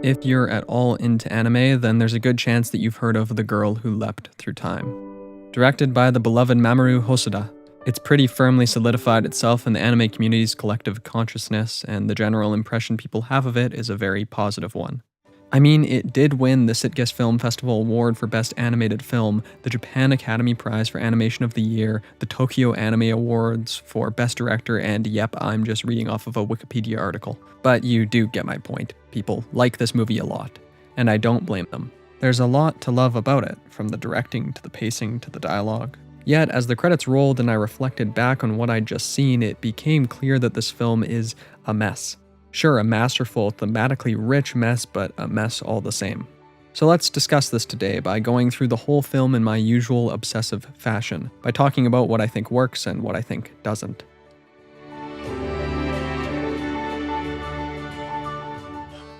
If you're at all into anime, then there's a good chance that you've heard of The Girl Who Leapt Through Time. Directed by the beloved Mamoru Hosoda, it's pretty firmly solidified itself in the anime community's collective consciousness, and the general impression people have of it is a very positive one. I mean, it did win the Sitges Film Festival Award for Best Animated Film, the Japan Academy Prize for Animation of the Year, the Tokyo Anime Awards for Best Director, and yep, I'm just reading off of a Wikipedia article. But you do get my point. People like this movie a lot, and I don't blame them. There's a lot to love about it, from the directing to the pacing to the dialogue. Yet, as the credits rolled and I reflected back on what I'd just seen, it became clear that this film is a mess. Sure, a masterful, thematically rich mess, but a mess all the same. So let's discuss this today by going through the whole film in my usual obsessive fashion, by talking about what I think works and what I think doesn't.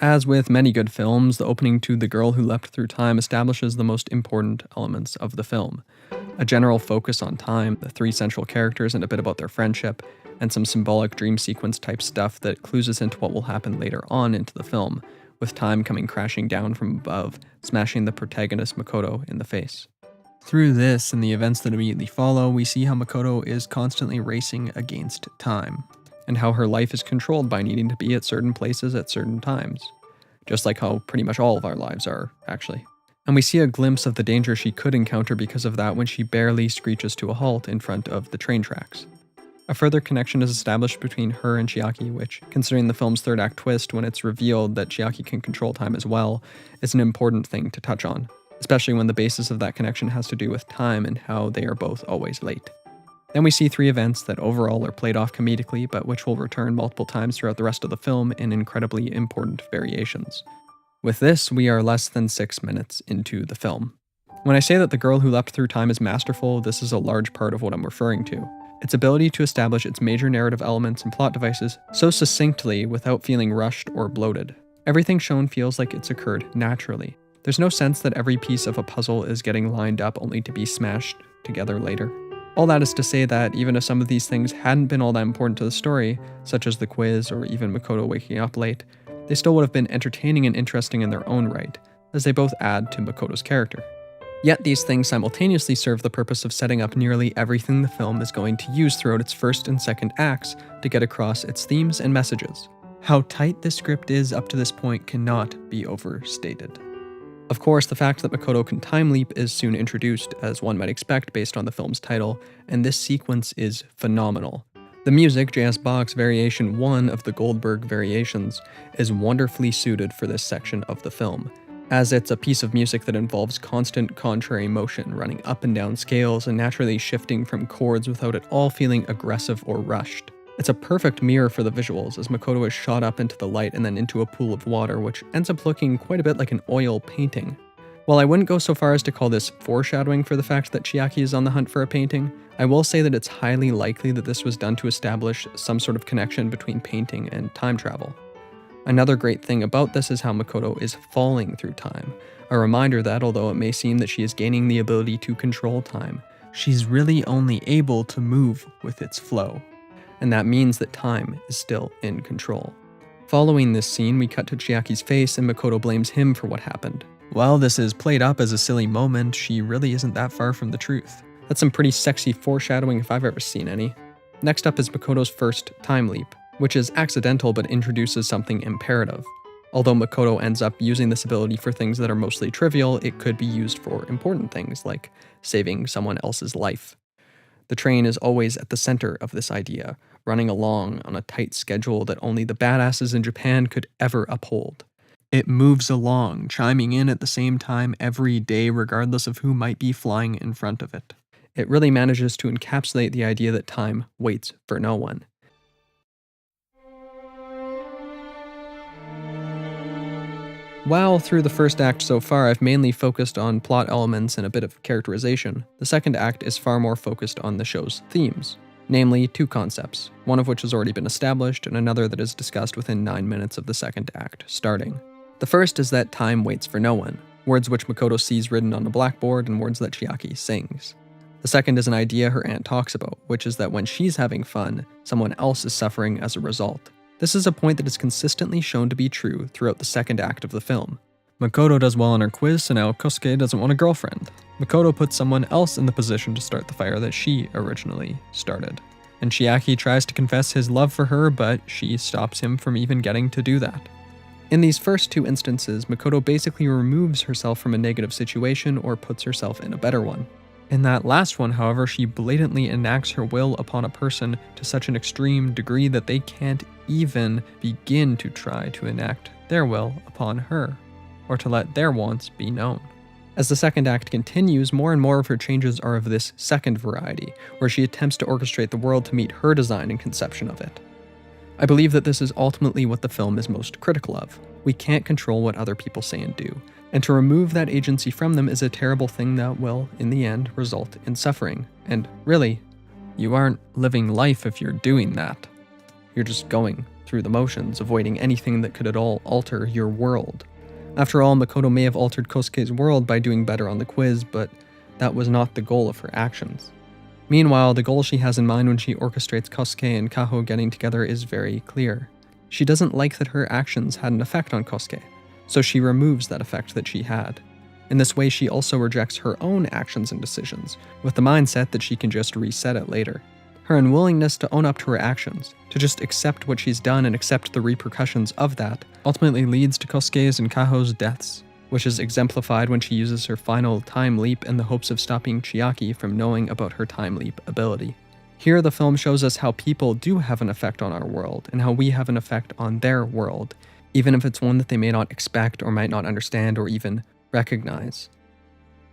As with many good films, the opening to The Girl Who Leapt Through Time establishes the most important elements of the film. A general focus on time, the three central characters and a bit about their friendship, and some symbolic dream sequence type stuff that clues us into what will happen later on into the film, with time coming crashing down from above, smashing the protagonist Mikoto in the face. Through this and the events that immediately follow, we see how Mikoto is constantly racing against time, and how her life is controlled by needing to be at certain places at certain times. Just like how pretty much all of our lives are, actually. And we see a glimpse of the danger she could encounter because of that when she barely screeches to a halt in front of the train tracks. A further connection is established between her and Chiaki, which, considering the film's third act twist when it's revealed that Chiaki can control time as well, is an important thing to touch on, especially when the basis of that connection has to do with time and how they are both always late. Then we see three events that overall are played off comedically, but which will return multiple times throughout the rest of the film in incredibly important variations. With this, we are less than 6 minutes into the film. When I say that The Girl Who Leapt Through Time is masterful, this is a large part of what I'm referring to. Its ability to establish its major narrative elements and plot devices so succinctly without feeling rushed or bloated. Everything shown feels like it's occurred naturally. There's no sense that every piece of a puzzle is getting lined up only to be smashed together later. All that is to say that even if some of these things hadn't been all that important to the story, such as the quiz or even Mikoto waking up late, they still would have been entertaining and interesting in their own right, as they both add to Makoto's character. Yet these things simultaneously serve the purpose of setting up nearly everything the film is going to use throughout its first and second acts to get across its themes and messages. How tight this script is up to this point cannot be overstated. Of course, the fact that Mikoto can time leap is soon introduced, as one might expect based on the film's title, and this sequence is phenomenal. The music, J.S. Bach's Variation 1 of the Goldberg Variations, is wonderfully suited for this section of the film, as it's a piece of music that involves constant contrary motion, running up and down scales and naturally shifting from chords without at all feeling aggressive or rushed. It's a perfect mirror for the visuals, as Mikoto is shot up into the light and then into a pool of water, which ends up looking quite a bit like an oil painting. While I wouldn't go so far as to call this foreshadowing for the fact that Chiaki is on the hunt for a painting, I will say that it's highly likely that this was done to establish some sort of connection between painting and time travel. Another great thing about this is how Mikoto is falling through time, a reminder that although it may seem that she is gaining the ability to control time, she's really only able to move with its flow, and that means that time is still in control. Following this scene, we cut to Chiaki's face and Mikoto blames him for what happened. While this is played up as a silly moment, she really isn't that far from the truth. That's some pretty sexy foreshadowing if I've ever seen any. Next up is Mikoto's first time leap, which is accidental but introduces something imperative. Although Mikoto ends up using this ability for things that are mostly trivial, it could be used for important things like saving someone else's life. The train is always at the center of this idea, running along on a tight schedule that only the badasses in Japan could ever uphold. It moves along, chiming in at the same time every day regardless of who might be flying in front of it. It really manages to encapsulate the idea that time waits for no one. While through the first act so far I've mainly focused on plot elements and a bit of characterization, the second act is far more focused on the show's themes, namely two concepts, one of which has already been established and another that is discussed within 9 minutes of the second act starting. The first is that time waits for no one, words which Mikoto sees written on a blackboard and words that Chiaki sings. The second is an idea her aunt talks about, which is that when she's having fun, someone else is suffering as a result. This is a point that is consistently shown to be true throughout the second act of the film. Mikoto does well on her quiz, so now Kosuke doesn't want a girlfriend. Mikoto puts someone else in the position to start the fire that she originally started. And Chiaki tries to confess his love for her, but she stops him from even getting to do that. In these first two instances, Mikoto basically removes herself from a negative situation or puts herself in a better one. In that last one, however, she blatantly enacts her will upon a person to such an extreme degree that they can't even begin to try to enact their will upon her, or to let their wants be known. As the second act continues, more and more of her changes are of this second variety, where she attempts to orchestrate the world to meet her design and conception of it. I believe that this is ultimately what the film is most critical of. We can't control what other people say and do, and to remove that agency from them is a terrible thing that will, in the end, result in suffering. And really, you aren't living life if you're doing that. You're just going through the motions, avoiding anything that could at all alter your world. After all, Mikoto may have altered Kosuke's world by doing better on the quiz, but that was not the goal of her actions. Meanwhile, the goal she has in mind when she orchestrates Kosuke and Kaho getting together is very clear. She doesn't like that her actions had an effect on Kosuke, so she removes that effect that she had. In this way, she also rejects her own actions and decisions, with the mindset that she can just reset it later. Her unwillingness to own up to her actions, to just accept what she's done and accept the repercussions of that, ultimately leads to Kosuke's and Kaho's deaths, which is exemplified when she uses her final time leap in the hopes of stopping Chiaki from knowing about her time leap ability. Here, the film shows us how people do have an effect on our world, and how we have an effect on their world, even if it's one that they may not expect or might not understand or even recognize.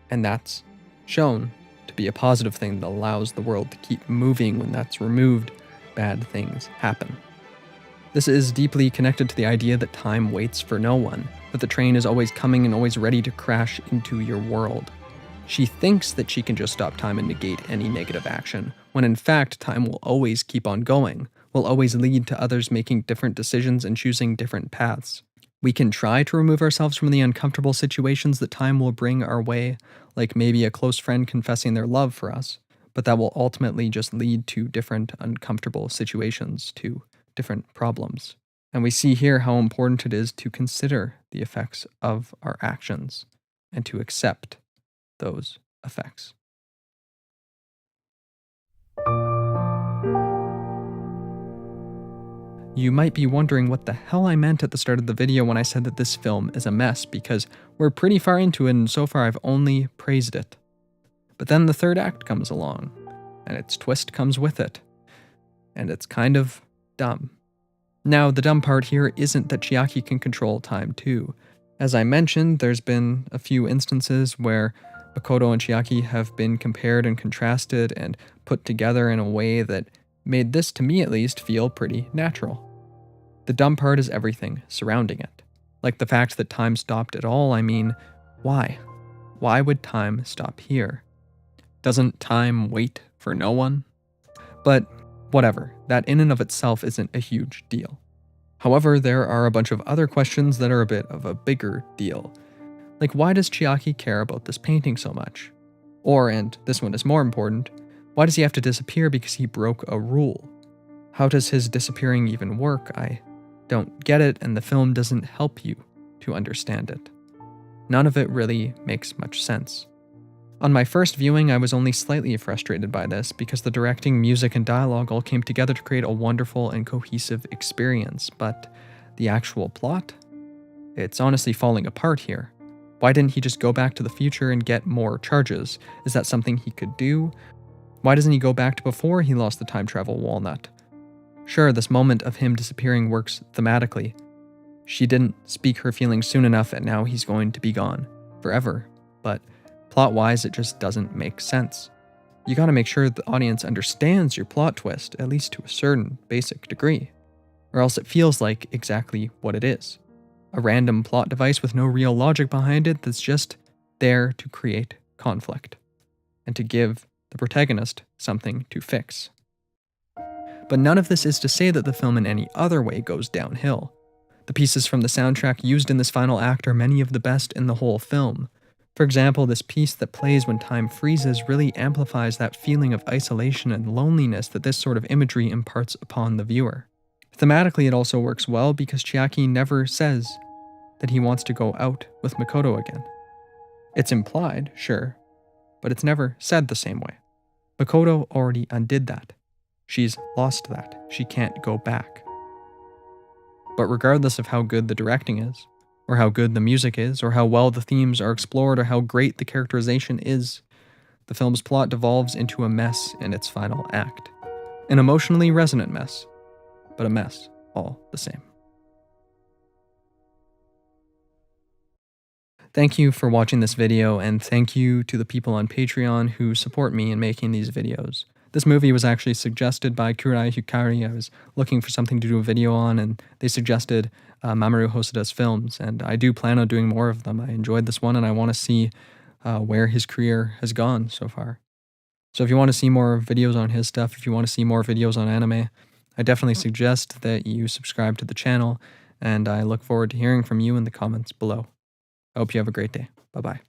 And that's shown to be a positive thing that allows the world to keep moving. When that's removed, bad things happen. This is deeply connected to the idea that time waits for no one, that the train is always coming and always ready to crash into your world. She thinks that she can just stop time and negate any negative action, when in fact time will always keep on going, will always lead to others making different decisions and choosing different paths. We can try to remove ourselves from the uncomfortable situations that time will bring our way, like maybe a close friend confessing their love for us, but that will ultimately just lead to different uncomfortable situations, to different problems. And we see here how important it is to consider the effects of our actions and to accept those effects. You might be wondering what the hell I meant at the start of the video when I said that this film is a mess, because we're pretty far into it and so far I've only praised it. But then the third act comes along, and its twist comes with it, and it's kind of dumb. Now, the dumb part here isn't that Chiaki can control time too. As I mentioned, there's been a few instances where Mikoto and Chiaki have been compared and contrasted and put together in a way that made this, to me at least, feel pretty natural. The dumb part is everything surrounding it. Like the fact that time stopped at all. I mean, why? Why would time stop here? Doesn't time wait for no one? But whatever, that in and of itself isn't a huge deal. However, there are a bunch of other questions that are a bit of a bigger deal. Like, why does Chiaki care about this painting so much? Or, and this one is more important, why does he have to disappear because he broke a rule? How does his disappearing even work? I don't get it, and the film doesn't help you to understand it. None of it really makes much sense. On my first viewing, I was only slightly frustrated by this because the directing, music, and dialogue all came together to create a wonderful and cohesive experience, but the actual plot? It's honestly falling apart here. Why didn't he just go back to the future and get more charges? Is that something he could do? Why doesn't he go back to before he lost the time travel walnut? Sure, this moment of him disappearing works thematically. She didn't speak her feelings soon enough and now he's going to be gone forever. But plot-wise, it just doesn't make sense. You gotta make sure the audience understands your plot twist, at least to a certain basic degree, or else it feels like exactly what it is. A random plot device with no real logic behind it that's just there to create conflict and to give the protagonist something to fix. But none of this is to say that the film in any other way goes downhill. The pieces from the soundtrack used in this final act are many of the best in the whole film. For example, this piece that plays when time freezes really amplifies that feeling of isolation and loneliness that this sort of imagery imparts upon the viewer. Thematically, it also works well because Chiaki never says that he wants to go out with Mikoto again. It's implied, sure, but it's never said the same way. Mikoto already undid that. She's lost that. She can't go back. But regardless of how good the directing is, or how good the music is, or how well the themes are explored, or how great the characterization is, the film's plot devolves into a mess in its final act. An emotionally resonant mess, but a mess all the same. Thank you for watching this video, and thank you to the people on Patreon who support me in making these videos. This movie was actually suggested by Kurai Hikari. I was looking for something to do a video on, and they suggested Mamoru Hosoda's films, and I do plan on doing more of them. I enjoyed this one, and I want to see where his career has gone so far. So if you want to see more videos on his stuff, if you want to see more videos on anime, I definitely suggest that you subscribe to the channel, and I look forward to hearing from you in the comments below. I hope you have a great day. Bye-bye.